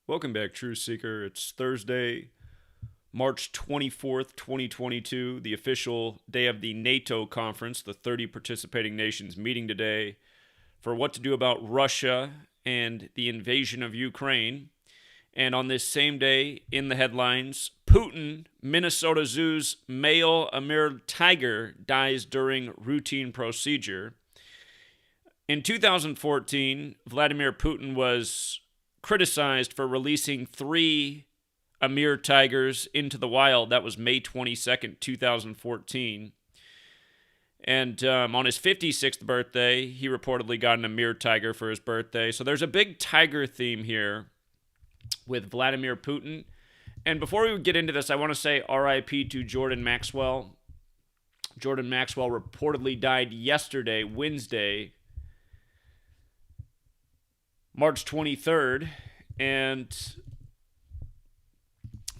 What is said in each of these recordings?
Welcome back, Truth Seeker. It's Thursday, March 24th, 2022, the official day of the NATO conference, the 30 participating nations meeting today for what to do about Russia and the invasion of Ukraine. And on this same day, in the headlines, Putin, Minnesota Zoo's male Amur tiger, dies during routine procedure. In 2014, Vladimir Putin was criticized for releasing 3 Amur tigers into the wild. That was May 22nd, 2014. And on his 56th birthday, he reportedly got an Amur tiger for his birthday. So there's a big tiger theme here with Vladimir Putin. And before we get into this, I want to say RIP to Jordan Maxwell. Jordan Maxwell reportedly died yesterday, Wednesday, March 23rd, and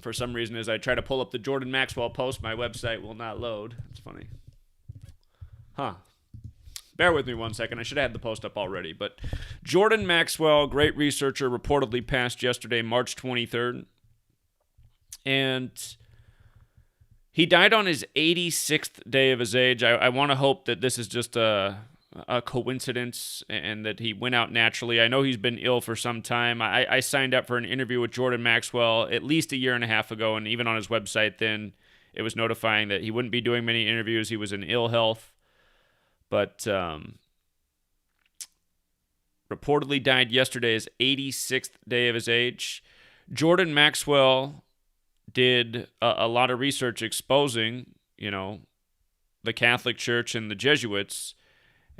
for some reason, as I try to pull up the Jordan Maxwell post, my website will not load. It's funny. Bear with me one second. I should have had the post up already. But Jordan Maxwell, great researcher, reportedly passed yesterday, March 23rd. And he died on his 86th day of his age. I want to hope that this is just a coincidence and that he went out naturally. I know he's been ill for some time. I signed up for an interview with Jordan Maxwell at least a year and a half ago, and even on his website then it was notifying that he wouldn't be doing many interviews. He was in ill health, but reportedly died yesterday, his 86th day of his age. Jordan Maxwell did a lot of research exposing, the Catholic Church and the Jesuits,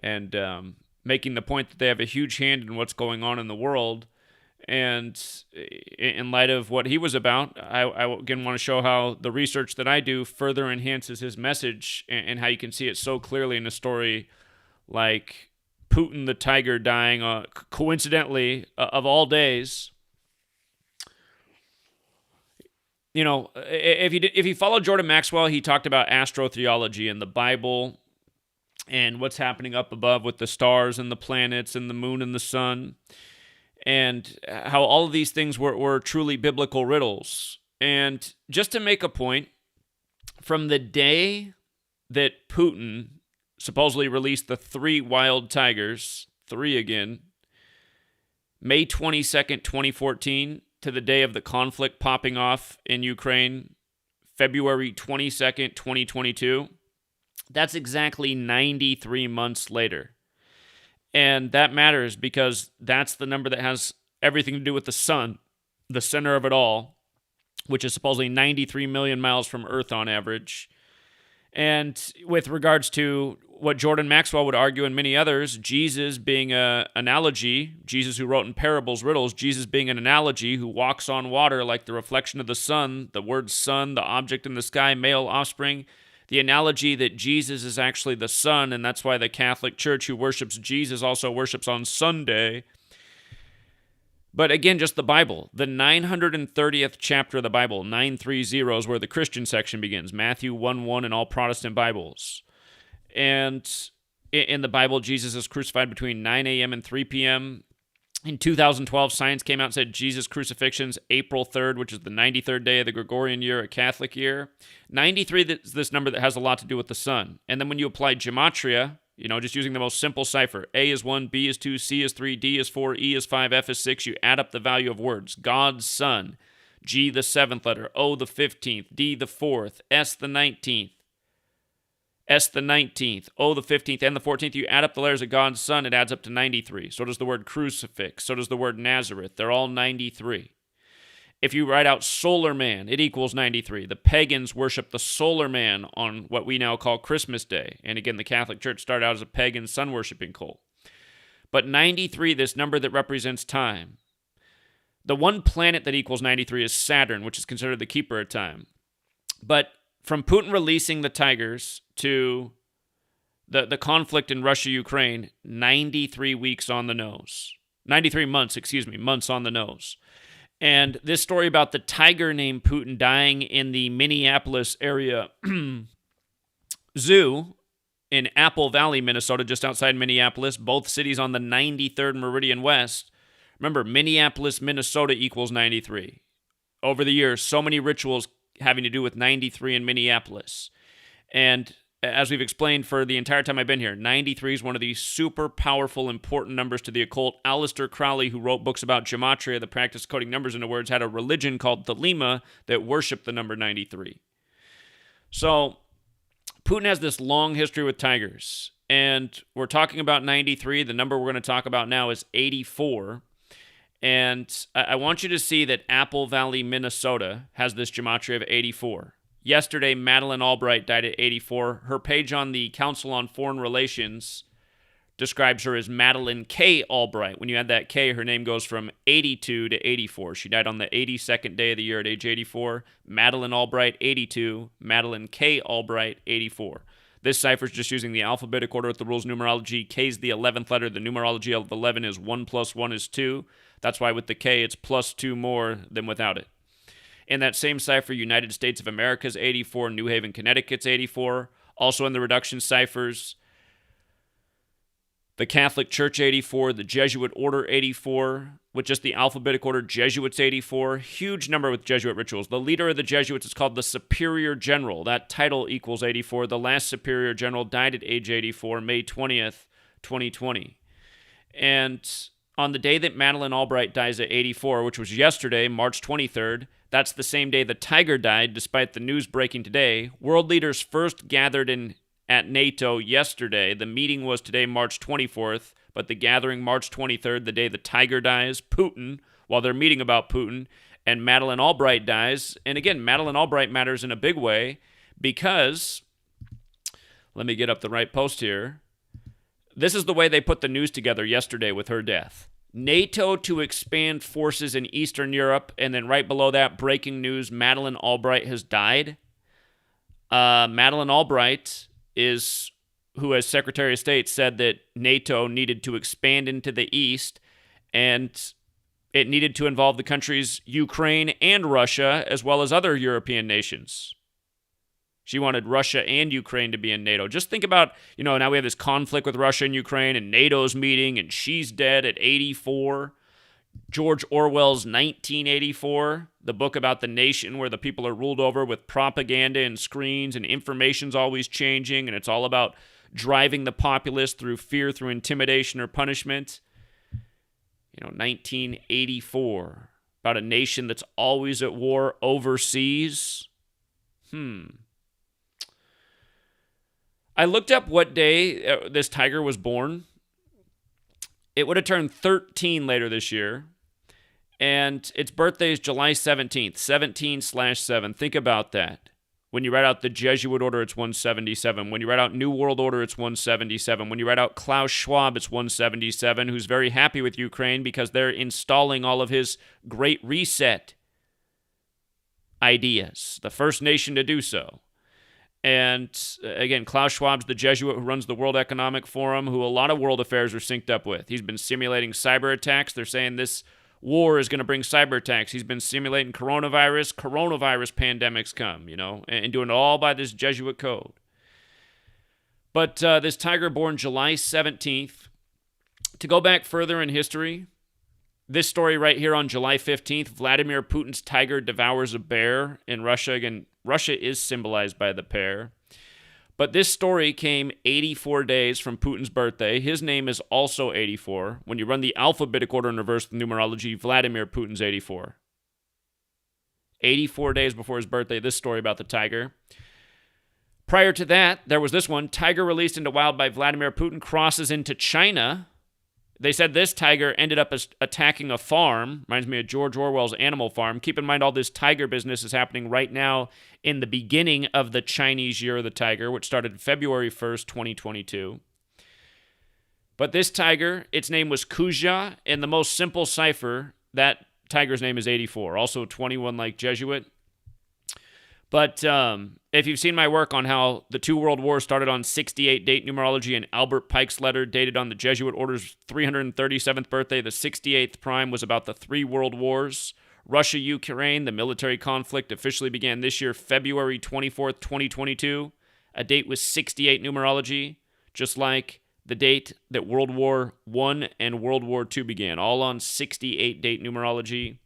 and making the point that they have a huge hand in what's going on in the world. And in light of what he was about, I again want to show how the research that I do further enhances his message, and how you can see it so clearly in a story like Putin the Tiger dying, coincidentally, of all days. If you follow Jordan Maxwell, he talked about astrotheology and the Bible and what's happening up above with the stars and the planets and the moon and the sun, and how all of these things were truly biblical riddles. And just to make a point, from the day that Putin supposedly released the 3 wild tigers, 3 again, May 22nd, 2014, to the day of the conflict popping off in Ukraine, February 22nd, 2022, that's exactly 93 months later. And that matters because that's the number that has everything to do with the sun, the center of it all, which is supposedly 93 million miles from Earth on average. And with regards to what Jordan Maxwell would argue and many others, Jesus being an analogy, Jesus who wrote in parables, riddles, Jesus being an analogy who walks on water like the reflection of the sun, the word sun, the object in the sky, male offspring, the analogy that Jesus is actually the sun, and that's why the Catholic Church who worships Jesus also worships on Sunday. But again, just the Bible. The 930th chapter of the Bible, 930, is where the Christian section begins. Matthew 1:1 in all Protestant Bibles. And in the Bible, Jesus is crucified between 9 a.m. and 3 p.m. In 2012, science came out and said Jesus' crucifixion's April 3rd, which is the 93rd day of the Gregorian year, a Catholic year. 93 is this number that has a lot to do with the sun. And then when you apply gematria, just using the most simple cipher, A is 1, B is 2, C is 3, D is 4, E is 5, F is 6, you add up the value of words. God's Son, G the 7th letter, O the 15th, D the 4th, S the 19th, S the 19th, O the 15th, and the 14th. You add up the letters of God's Son, it adds up to 93. So does the word crucifix. So does the word Nazareth. They're all 93. If you write out solar man, it equals 93. The pagans worship the solar man on what we now call Christmas Day. And again, the Catholic Church started out as a pagan sun-worshiping cult. But 93, this number that represents time. The one planet that equals 93 is Saturn, which is considered the keeper of time. But from Putin releasing the tigers to the conflict in Russia-Ukraine, 93 weeks on the nose. 93 months, months on the nose. And this story about the tiger named Putin dying in the Minneapolis area zoo in Apple Valley, Minnesota, just outside Minneapolis, both cities on the 93rd Meridian West, Remember, Minneapolis, Minnesota equals 93. Over the years, so many rituals having to do with 93 in Minneapolis. And as we've explained for the entire time I've been here, 93 is one of these super powerful, important numbers to the occult. Aleister Crowley, who wrote books about gematria, the practice of coding numbers into words, had a religion called Thelema that worshipped the number 93. So Putin has this long history with tigers, and we're talking about 93. The number we're going to talk about now is 84. And I want you to see that Apple Valley, Minnesota has this gematria of 84. Yesterday, Madeleine Albright died at 84. Her page on the Council on Foreign Relations describes her as Madeleine K. Albright. When you add that K, her name goes from 82 to 84. She died on the 82nd day of the year at age 84. Madeleine Albright, 82. Madeleine K. Albright, 84. This cipher is just using the alphabetic order with the rules numerology. K is the 11th letter. The numerology of 11 is 1 plus 1 is 2. That's why with the K, it's plus 2 more than without it. In that same cipher, United States of America's 84, New Haven, Connecticut's 84. Also in the reduction ciphers, the Catholic Church 84, the Jesuit Order 84, with just the alphabetic order, Jesuits 84. Huge number with Jesuit rituals. The leader of the Jesuits is called the Superior General. That title equals 84. The last Superior General died at age 84, May 20th, 2020. And on the day that Madeleine Albright dies at 84, which was yesterday, March 23rd, that's the same day the Tiger died, despite the news breaking today. World leaders first gathered at NATO yesterday. The meeting was today, March 24th, but the gathering March 23rd, the day the Tiger dies, Putin, while they're meeting about Putin, and Madeleine Albright dies. And again, Madeleine Albright matters in a big way because, let me get up the right post here. This is the way they put the news together yesterday with her death. NATO to expand forces in Eastern Europe, and then right below that, breaking news, Madeleine Albright has died. Madeleine Albright is who, as Secretary of State, said that NATO needed to expand into the East, and it needed to involve the countries Ukraine and Russia, as well as other European nations. She wanted Russia and Ukraine to be in NATO. Just think about, now we have this conflict with Russia and Ukraine, and NATO's meeting, and she's dead at 84. George Orwell's 1984, the book about the nation where the people are ruled over with propaganda and screens, and information's always changing, and it's all about driving the populace through fear, through intimidation or punishment. 1984, about a nation that's always at war overseas. I looked up what day this tiger was born. It would have turned 13 later this year. And its birthday is July 17th, 17/7. Think about that. When you write out the Jesuit Order, it's 177. When you write out New World Order, it's 177. When you write out Klaus Schwab, it's 177, who's very happy with Ukraine because they're installing all of his Great Reset ideas. The first nation to do so. And again, Klaus Schwab's the Jesuit who runs the World Economic Forum, who a lot of world affairs are synced up with. He's been simulating cyber attacks. They're saying this war is going to bring cyber attacks. He's been simulating coronavirus pandemics come, and doing it all by this Jesuit code. But this tiger born July 17th, to go back further in history, this story right here on July 15th, Vladimir Putin's tiger devours a bear in Russia. Again, Russia is symbolized by the bear. But this story came 84 days from Putin's birthday. His name is also 84. When you run the alphabetic order in reverse numerology, Vladimir Putin's 84. 84 days before his birthday, this story about the tiger. Prior to that, there was this one. Tiger released into wild by Vladimir Putin crosses into China. They said this tiger ended up attacking a farm. Reminds me of George Orwell's Animal Farm. Keep in mind all this tiger business is happening right now in the beginning of the Chinese Year of the Tiger, which started February 1st, 2022. But this tiger, its name was Kuja. In the most simple cipher, that tiger's name is 84. Also 21 like Jesuit. But if you've seen my work on how the two world wars started on 68 date numerology and Albert Pike's letter dated on the Jesuit order's 337th birthday, the 68th prime was about the three world wars. Russia-Ukraine, the military conflict officially began this year, February 24th, 2022. A date with 68 numerology, just like the date that World War I and World War II began, all on 68 date numerology.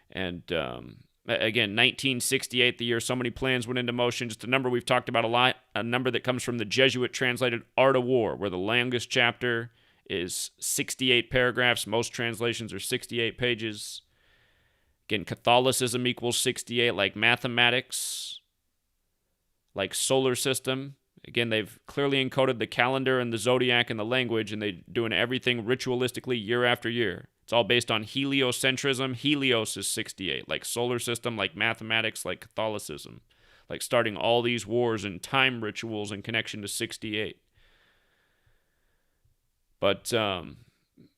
And again, 1968, the year so many plans went into motion, just a number we've talked about a lot, a number that comes from the Jesuit translated Art of War, where the longest chapter is 68 paragraphs. Most translations are 68 pages. Again, Catholicism equals 68, like mathematics, like solar system. Again, they've clearly encoded the calendar and the zodiac and the language, and they're doing everything ritualistically year after year. It's all based on heliocentrism. Helios is 68, like solar system, like mathematics, like Catholicism, like starting all these wars and time rituals in connection to 68. But,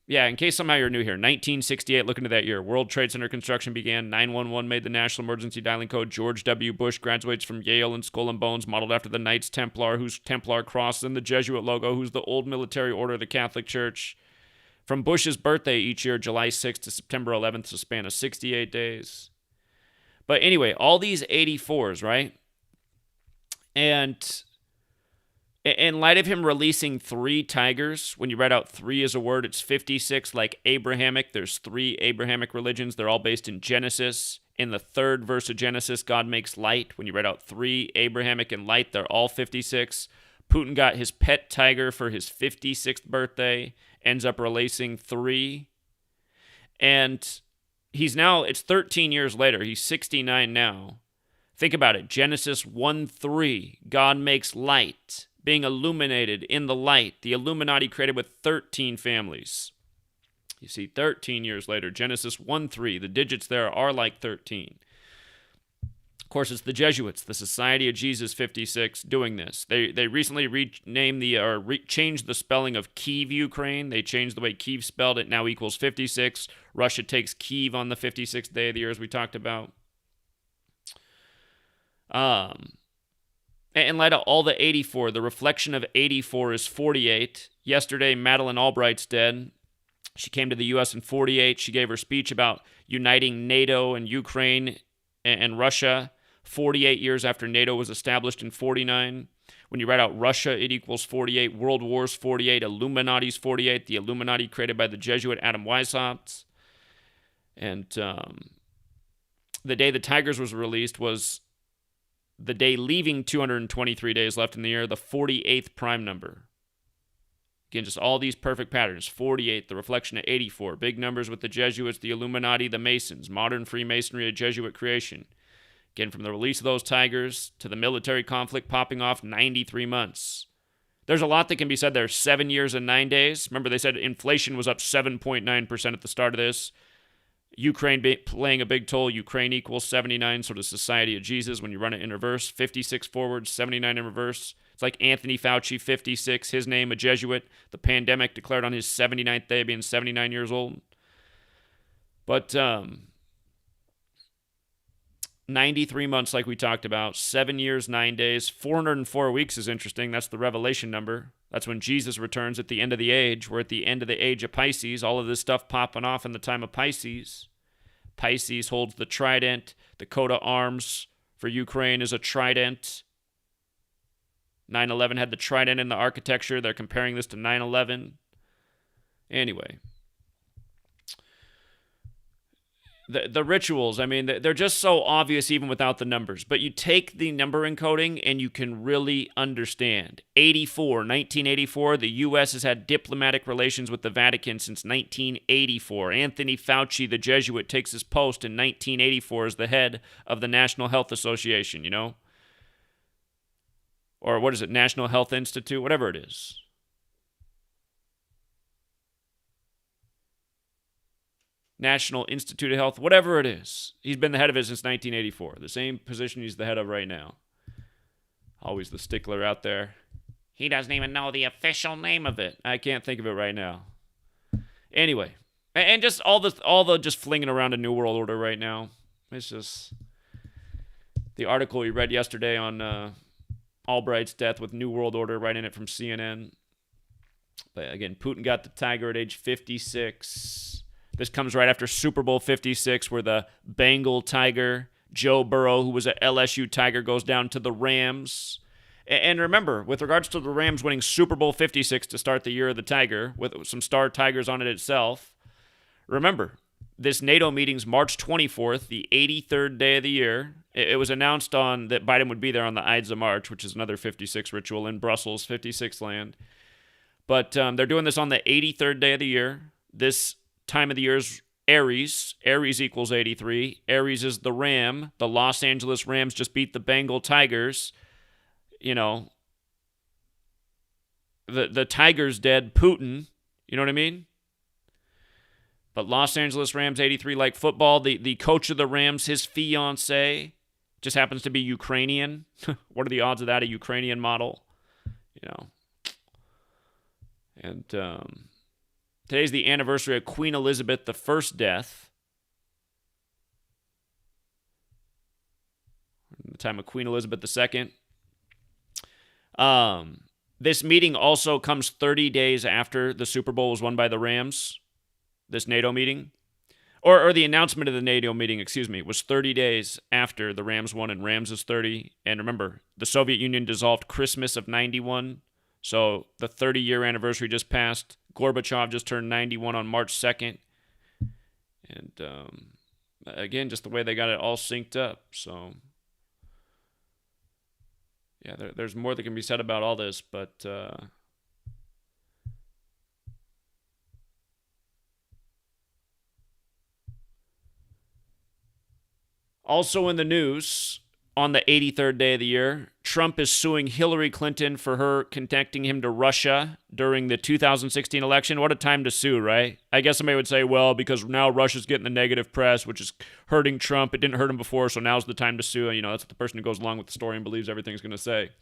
yeah, in case somehow you're new here, 1968, look into that year. World Trade Center construction began. 911 made the national emergency dialing code. George W. Bush graduates from Yale in Skull and Bones, modeled after the Knights Templar, whose Templar cross and the Jesuit logo, who's the old military order of the Catholic Church. From Bush's birthday each year, July 6th to September 11th, a span of 68 days. But anyway, all these 84s, right? And in light of him releasing 3 tigers, when you write out 3 as a word, it's 56, like Abrahamic. There's 3 Abrahamic religions. They're all based in Genesis. In the 3rd verse of Genesis, God makes light. When you write out 3 Abrahamic and light, they're all 56. Putin got his pet tiger for his 56th birthday, ends up releasing 3. And he's now, it's 13 years later. He's 69 now. Think about it. Genesis 1:3, God makes light, being illuminated in the light. The Illuminati created with 13 families. You see, 13 years later, Genesis 1:3, the digits there are like 13. Of course, it's the Jesuits, the Society of Jesus 56, doing this. They recently renamed changed the spelling of Kiev, Ukraine. They changed the way Kiev spelled it, now equals 56. Russia takes Kiev on the 56th day of the year, as we talked about. In light of all the 84, the reflection of 84 is 48. Yesterday, Madeleine Albright's dead. She came to the U.S. in 48. She gave her speech about uniting NATO and Ukraine and Russia 48 years after NATO was established in 49. When you write out Russia, it equals 48. World Wars, 48. Illuminati's 48. The Illuminati created by the Jesuit Adam Weishaupt. And the day the Tigers was released was the day leaving 223 days left in the year, the 48th prime number. Again, just all these perfect patterns. 48, the reflection of 84. Big numbers with the Jesuits, the Illuminati, the Masons. Modern Freemasonry, a Jesuit creation. Again, from the release of those tigers to the military conflict popping off, 93 months. There's a lot that can be said there. 7 years and 9 days. Remember, they said inflation was up 7.9% at the start of this. Ukraine playing a big toll. Ukraine equals 79, sort of Society of Jesus when you run it in reverse. 56 forward, 79 in reverse. It's like Anthony Fauci, 56, his name, a Jesuit. The pandemic declared on his 79th day, being 79 years old. But 93 months like we talked about, 7 years, 9 days. 404 weeks is interesting. That's the Revelation number. That's when Jesus returns at the end of the age. We're at the end of the age of Pisces. All of this stuff popping off in the time of Pisces. Pisces holds the trident. The coat of arms for Ukraine is a trident. 9/11 had the trident in the architecture. They're comparing this to 9/11. Anyway. The rituals, I mean, they're just so obvious even without the numbers. But you take the number encoding and you can really understand. 1984, the U.S. has had diplomatic relations with the Vatican since 1984. Anthony Fauci, the Jesuit, takes his post in 1984 as the head of the National Health Association, you know? Or what is it, National Health Institute? Whatever it is. National Institute of Health, whatever it is. He's been the head of it since 1984. The same position he's the head of right now. Always the stickler out there. He doesn't even know the official name of it. I can't think of it right now. Anyway, and just all the just flinging around a New World Order right now. It's just the article we read yesterday on Albright's death with New World Order, right in it from CNN. But again, Putin got the tiger at age 56. This comes right after Super Bowl 56, where the Bengal Tiger, Joe Burrow, who was an LSU Tiger, goes down to the Rams. And remember, with regards to the Rams winning Super Bowl 56 to start the year of the Tiger, with some star Tigers on it itself, remember, this NATO meeting's March 24th, the 83rd day of the year. It was announced that Biden would be there on the Ides of March, which is another 56 ritual in Brussels, 56 land. But they're doing this on the 83rd day of the year. This time of the year is Aries. Aries equals 83. Aries is the Ram. The Los Angeles Rams just beat the Bengal Tigers. You know, the Tiger's dead. Putin. You know what I mean? But Los Angeles Rams 83 like football. The coach of the Rams, his fiance, just happens to be Ukrainian. What are the odds of that? A Ukrainian model, you know. And today's the anniversary of Queen Elizabeth I's death. The time of Queen Elizabeth II. This meeting also comes 30 days after the Super Bowl was won by the Rams. This NATO meeting, or the announcement of the NATO meeting, was 30 days after the Rams won, and Rams is 30. And remember, the Soviet Union dissolved Christmas of 91, so the 30-year anniversary just passed. Gorbachev just turned 91 on March 2nd. And again, just the way they got it all synced up. So, yeah, there's more that can be said about all this, but... Also in the news, on the 83rd day of the year, Trump is suing Hillary Clinton for her connecting him to Russia during the 2016 election. What a time to sue, right? I guess somebody would say, well, because now Russia's getting the negative press, which is hurting Trump. It didn't hurt him before, so now's the time to sue. You know, that's what the person who goes along with the story and believes everything's going to say.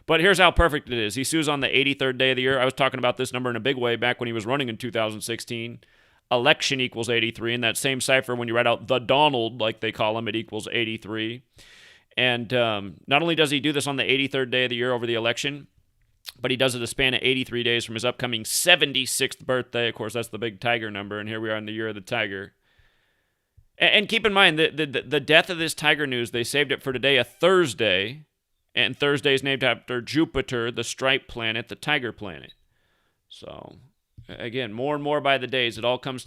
But here's how perfect it is. He sues on the 83rd day of the year. I was talking about this number in a big way back when he was running in 2016. Election equals 83. In that same cipher, when you write out the Donald, like they call him, it equals 83. And not only does he do this on the 83rd day of the year over the election, but he does it a span of 83 days from his upcoming 76th birthday. Of course, that's the big Tiger number, and here we are in the year of the Tiger. And keep in mind, the death of this Tiger news, they saved it for today, a Thursday, and Thursday is named after Jupiter, the striped planet, the Tiger planet. So... again, more and more by the days, it all comes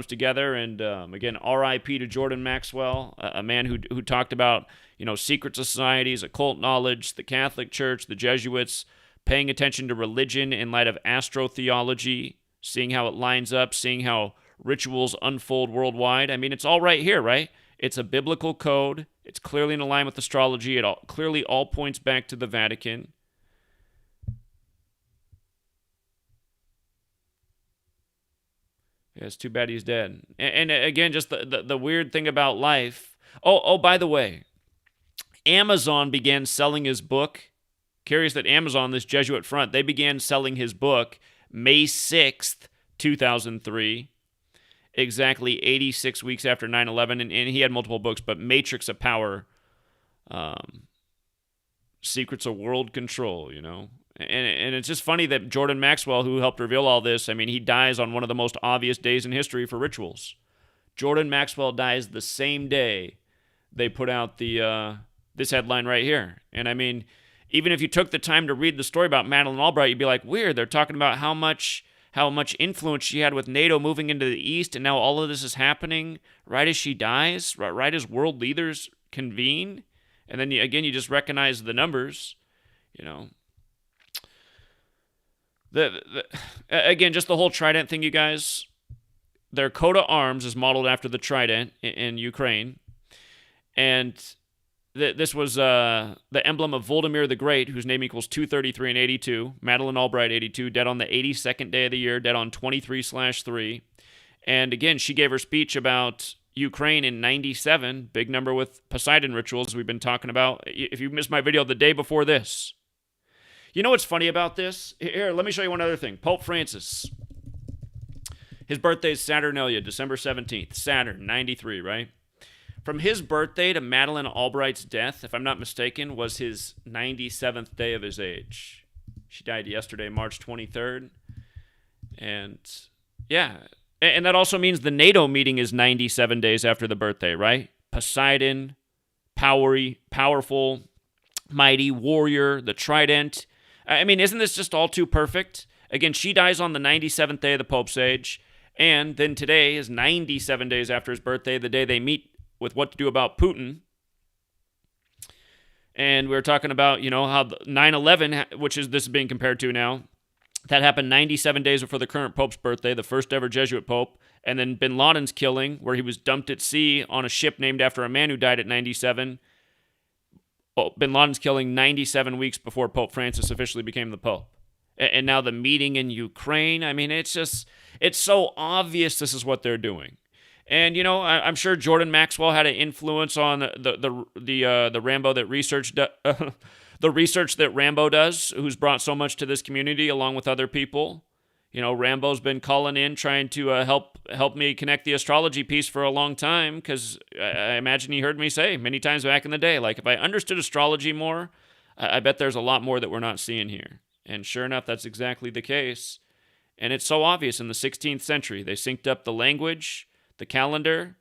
together. And again, R.I.P. to Jordan Maxwell, a man who talked about, you know, secret societies, occult knowledge, the Catholic Church, the Jesuits, paying attention to religion in light of astrotheology, seeing how it lines up, seeing how rituals unfold worldwide. I mean, it's all right here, right? It's a biblical code. It's clearly in line with astrology. It clearly all points back to the Vatican. Yeah, it's too bad he's dead. And again, just the weird thing about life. Oh, by the way, Amazon began selling his book. Curious that Amazon, this Jesuit front, they began selling his book May 6th, 2003, exactly 86 weeks after 9/11. And he had multiple books, but Matrix of Power, Secrets of World Control, you know. And it's just funny that Jordan Maxwell, who helped reveal all this, I mean, he dies on one of the most obvious days in history for rituals. Jordan Maxwell dies the same day they put out this headline right here. And I mean, even if you took the time to read the story about Madeleine Albright, you'd be like, weird, they're talking about how much influence she had with NATO moving into the East, and now all of this is happening right as she dies, right as world leaders convene. And then, you just recognize the numbers, you know. Again, just the whole Trident thing, you guys. Their coat of arms is modeled after the Trident in Ukraine. And this was the emblem of Vladimir the Great, whose name equals 233 and 82. Madeleine Albright, 82, dead on the 82nd day of the year, dead on 23/3. And again, she gave her speech about Ukraine in 97, big number with Poseidon rituals we've been talking about. If you missed my video the day before this, you know what's funny about this? Here, let me show you one other thing. Pope Francis. His birthday is Saturnalia, December 17th. Saturn, 93, right? From his birthday to Madeleine Albright's death, if I'm not mistaken, was his 97th day of his age. She died yesterday, March 23rd. And, yeah. And that also means the NATO meeting is 97 days after the birthday, right? Poseidon, powerful. mighty warrior, the trident. I mean, isn't this just all too perfect? Again, she dies on the 97th day of the Pope's age, and then today is 97 days after his birthday, the day they meet with what to do about Putin. And we were talking about, how 9/11, which is this is being compared to now, that happened 97 days before the current Pope's birthday, the first ever Jesuit Pope. And then bin Laden's killing, where he was dumped at sea on a ship named after a man who died at 97. Bin Laden's killing 97 weeks before Pope Francis officially became the Pope. And now the meeting in Ukraine. I mean, it's so obvious this is what they're doing. And, I'm sure Jordan Maxwell had an influence on the Rambo that researched the research that Rambo does, who's brought so much to this community along with other people. Rambo's been calling in trying to help me connect the astrology piece for a long time, because I imagine he heard me say many times back in the day, like, if I understood astrology more, I bet there's a lot more that we're not seeing here. And sure enough, that's exactly the case. And it's so obvious in the 16th century. They synced up the language, the calendar,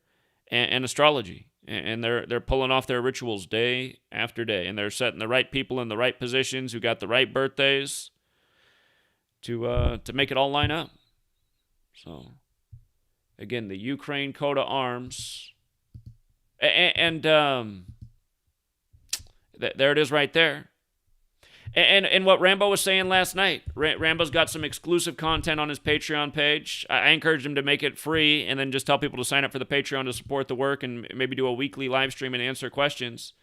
and astrology. And they're pulling off their rituals day after day. And they're setting the right people in the right positions who got the right birthdays to make it all line up. So, again, the Ukraine coat of arms. And there it is right there. And what Rambo was saying last night, Rambo's got some exclusive content on his Patreon page. I encouraged him to make it free and then just tell people to sign up for the Patreon to support the work and maybe do a weekly live stream and answer questions.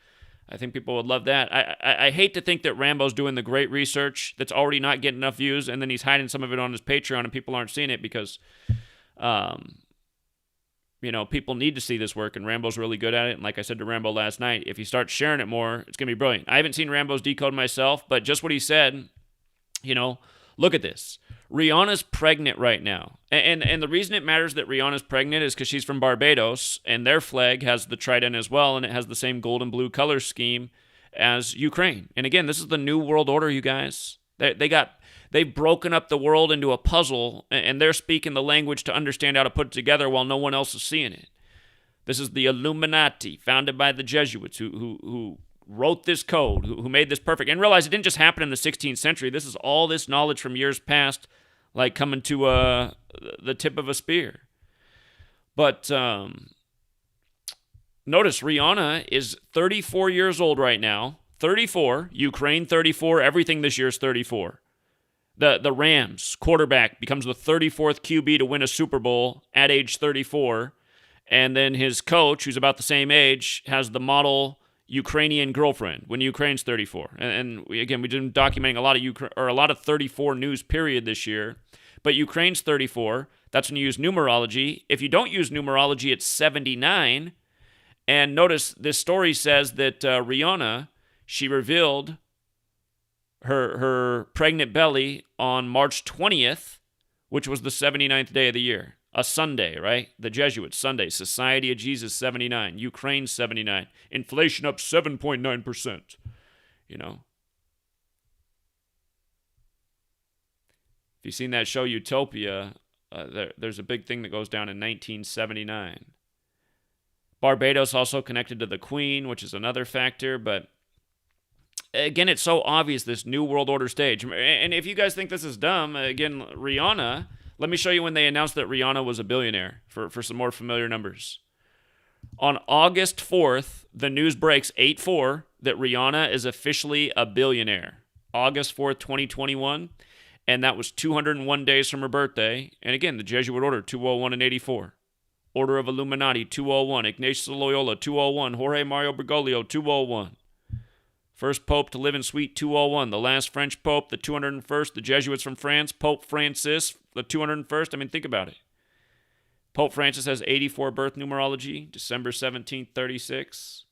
I think people would love that. I hate to think that Rambo's doing the great research that's already not getting enough views, and then he's hiding some of it on his Patreon and people aren't seeing it because, people need to see this work, and Rambo's really good at it. And like I said to Rambo last night, if he starts sharing it more, it's going to be brilliant. I haven't seen Rambo's decode myself, but just what he said, look at this. Rihanna's pregnant right now. And the reason it matters that Rihanna's pregnant is because she's from Barbados, and their flag has the trident as well, and it has the same gold and blue color scheme as Ukraine. And again, this is the new world order, you guys. They've broken up the world into a puzzle, and they're speaking the language to understand how to put it together while no one else is seeing it. This is the Illuminati, founded by the Jesuits, who wrote this code, who made this perfect. And realize it didn't just happen in the 16th century. This is all this knowledge from years past, like coming to the tip of a spear. But notice Rihanna is 34 years old right now. 34, Ukraine 34, everything this year is 34. The Rams quarterback becomes the 34th QB to win a Super Bowl at age 34. And then his coach, who's about the same age, has the model Ukrainian girlfriend when Ukraine's 34. And we've been documenting a lot of 34 news period this year. But Ukraine's 34. That's when you use numerology. If you don't use numerology, it's 79. And notice this story says that Rihanna, she revealed her pregnant belly on March 20th, which was the 79th day of the year. A Sunday, right? The Jesuits, Sunday. Society of Jesus, 79. Ukraine, 79. Inflation up 7.9%. If you've seen that show Utopia, there's a big thing that goes down in 1979. Barbados also connected to the Queen, which is another factor, but again, it's so obvious, this new world order stage. And if you guys think this is dumb, again, Rihanna, let me show you when they announced that Rihanna was a billionaire for some more familiar numbers. On August 4th, the news breaks 8/4 that Rihanna is officially a billionaire. August 4th, 2021. And that was 201 days from her birthday. And again, the Jesuit order, 201 and 84. Order of Illuminati, 201. Ignatius Loyola, 201. Jorge Mario Bergoglio, 201. First Pope to live in Suite 201. The last French Pope, the 201st. The Jesuits from France, Pope Francis, the 201st. I mean, think about it. Pope Francis has 84 birth numerology, December 17th, 36.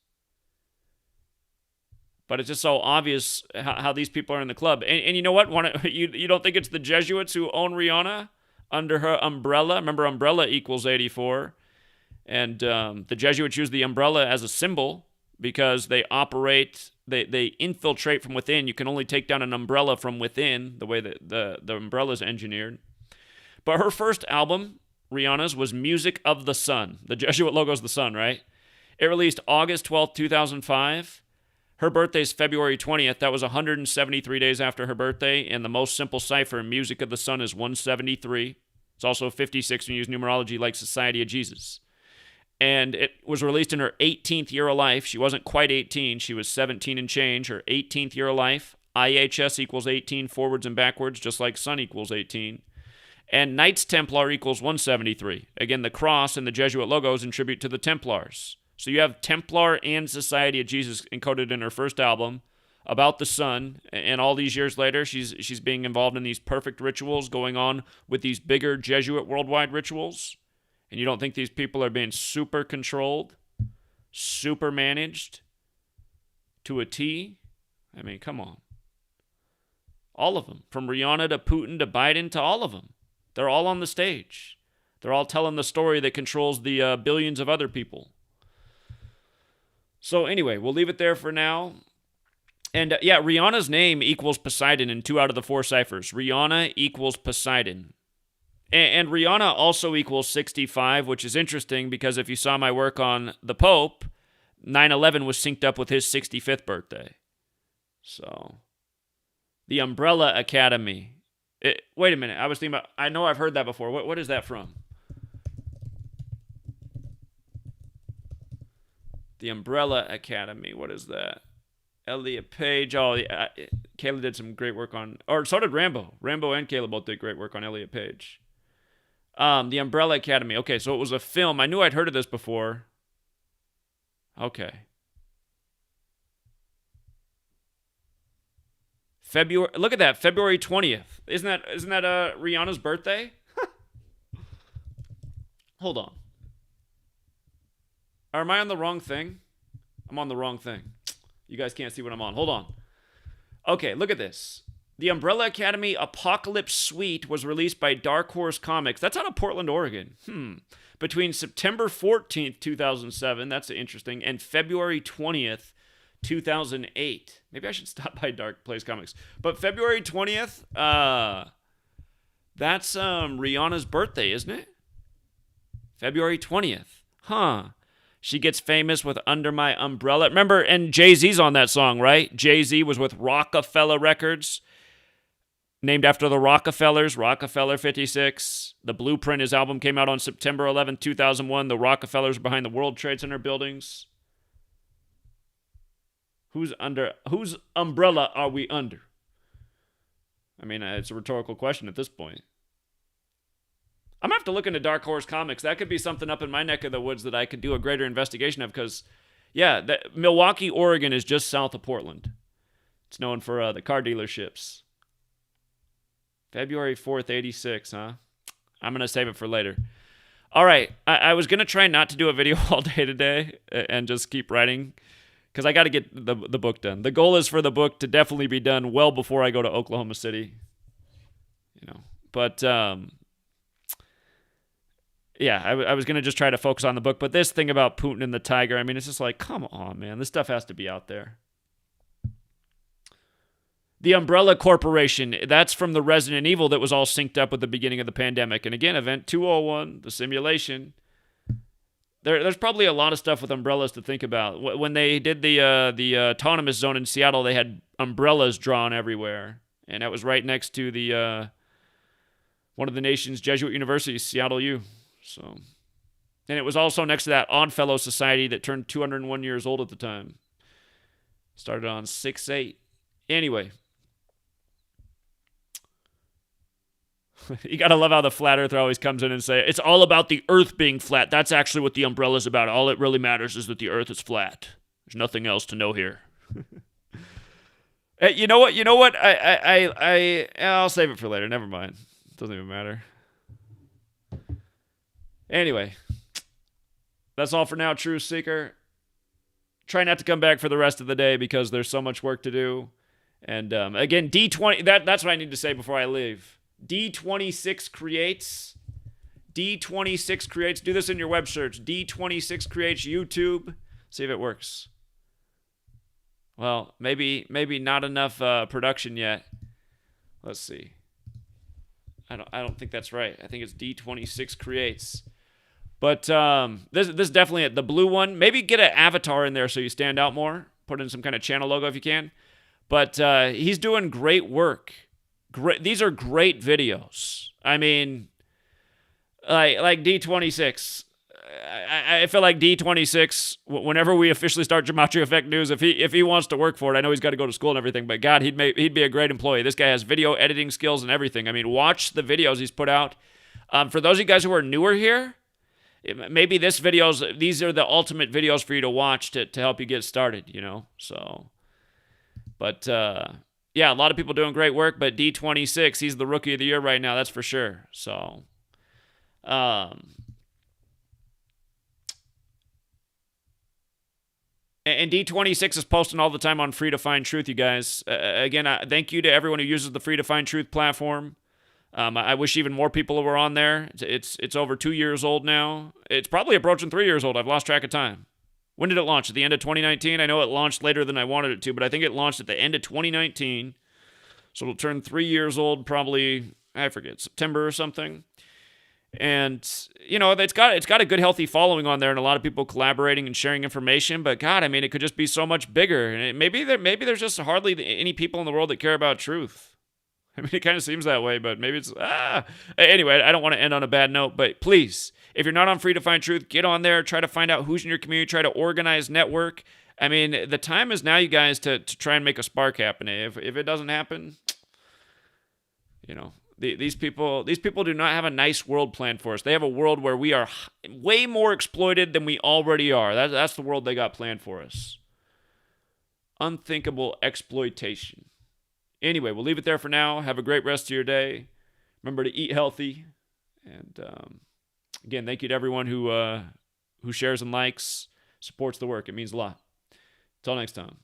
But it's just so obvious how these people are in the club. And you know what? You don't think it's the Jesuits who own Rihanna under her umbrella? Remember, umbrella equals 84. And the Jesuits use the umbrella as a symbol because they operate, they infiltrate from within. You can only take down an umbrella from within, the way that the umbrella is engineered. But her first album, Rihanna's, was Music of the Sun. The Jesuit logo is the sun, right? It released August 12th, 2005. Her birthday's February 20th. That was 173 days after her birthday. And the most simple cipher in Music of the Sun is 173. It's also 56 when you use numerology like Society of Jesus. And it was released in her 18th year of life. She wasn't quite 18. She was 17 and change. Her 18th year of life. IHS equals 18 forwards and backwards, just like Sun equals 18. And Knights Templar equals 173. Again, the cross and the Jesuit logo is in tribute to the Templars. So you have Templar and Society of Jesus encoded in her first album about the sun. And all these years later, she's being involved in these perfect rituals going on with these bigger Jesuit worldwide rituals. And you don't think these people are being super controlled, super managed to a T? I mean, come on. All of them, from Rihanna to Putin to Biden to all of them. They're all on the stage. They're all telling the story that controls the billions of other people. So anyway, we'll leave it there for now. And yeah, Rihanna's name equals Poseidon in 2 out of the 4 ciphers. Rihanna equals Poseidon. And Rihanna also equals 65, which is interesting because if you saw my work on the Pope, 9/11 was synced up with his 65th birthday. So, the Umbrella Academy. Wait a minute. I was thinking about, I know I've heard that before. What is that from? The Umbrella Academy. What is that? Elliot Page. Oh, yeah. Kayla did some great work on, or so did Rambo. Rambo and Kayla both did great work on Elliot Page. The Umbrella Academy. Okay, so it was a film. I knew I'd heard of this before. Okay. Look at that, February 20th. Isn't that Rihanna's birthday? Hold on. Or am I on the wrong thing? I'm on the wrong thing. You guys can't see what I'm on. Hold on. Okay, look at this. The Umbrella Academy Apocalypse Suite was released by Dark Horse Comics. That's out of Portland, Oregon. Between September 14th, 2007, that's interesting, and February 20th, 2008. Maybe I should stop by Dark Place Comics. But February 20th, that's Rihanna's birthday, isn't it? February 20th. Huh. She gets famous with Under My Umbrella. Remember, and Jay-Z's on that song, right? Jay-Z was with Rockefeller Records, named after the Rockefellers, Rockefeller 56. The Blueprint, his album, came out on September 11th, 2001. The Rockefellers behind the World Trade Center buildings. Whose umbrella are we under? I mean, it's a rhetorical question at this point. I'm going to have to look into Dark Horse Comics. That could be something up in my neck of the woods that I could do a greater investigation of because, yeah, Milwaukee, Oregon is just south of Portland. It's known for the car dealerships. February 4th, 86, huh? I'm going to save it for later. All right, I was going to try not to do a video all day today and just keep writing because I got to get the book done. The goal is for the book to definitely be done well before I go to Oklahoma City. But yeah, I was going to just try to focus on the book. But this thing about Putin and the Tiger, I mean, it's just like, come on, man. This stuff has to be out there. The Umbrella Corporation, that's from the Resident Evil that was all synced up with the beginning of the pandemic. And again, Event 201, the simulation. There's probably a lot of stuff with umbrellas to think about. When they did the autonomous zone in Seattle, they had umbrellas drawn everywhere. And that was right next to the one of the nation's Jesuit universities, Seattle U. So, and it was also next to that Oddfellow Society that turned 201 years old at the time. Started on 6/8. Anyway. You gotta love how the flat earther always comes in and say, it's all about the earth being flat. That's actually what the umbrella's about. All it really matters is that the earth is flat. There's nothing else to know here. You know what? I'll save it for later. Never mind. It doesn't even matter. Anyway, that's all for now, Truth Seeker. Try not to come back for the rest of the day because there's so much work to do. And again, D20, that's what I need to say before I leave. D26 creates. D26 creates. Do this in your web search. D26 creates YouTube. See if it works. Well, maybe not enough production yet. Let's see. I don't think that's right. I think it's D26 creates. But this is definitely it. The blue one. Maybe get an avatar in there so you stand out more. put in some kind of channel logo if you can. But he's doing great work. These are great videos. I mean, like D26. I feel like D26, whenever we officially start Gematria Effect News, if he wants to work for it, I know he's got to go to school and everything, but God, he'd be a great employee. This guy has video editing skills and everything. I mean, watch the videos he's put out. For those of you guys who are newer here, maybe these are the ultimate videos for you to watch to help you get started, you know? So, but yeah, a lot of people doing great work, but D26, he's the rookie of the year right now, that's for sure. So, and D26 is posting all the time on Free to Find Truth, you guys. Again, thank you to everyone who uses the Free to Find Truth platform. I wish even more people were on there. It's over 2 years old now. It's probably approaching 3 years old. I've lost track of time. When did it launch? At the end of 2019? I know it launched later than I wanted it to, but I think it launched at the end of 2019. So it'll turn 3 years old probably, I forget, September or something. And, you know, it's got a good, healthy following on there and a lot of people collaborating and sharing information. But, God, I mean, it could just be so much bigger. And maybe there's just hardly any people in the world that care about truth. I mean, it kind of seems that way, but maybe it's... Anyway, I don't want to end on a bad note, but please, if you're not on Free to Find Truth, get on there, try to find out who's in your community, try to organize, network. I mean, the time is now, you guys, to try and make a spark happen. If it doesn't happen, you know... These people do not have a nice world planned for us. They have a world where we are way more exploited than we already are. That's the world they got planned for us. Unthinkable exploitation. Anyway, we'll leave it there for now. Have a great rest of your day. Remember to eat healthy. And again, thank you to everyone who shares and likes, supports the work. It means a lot. Until next time.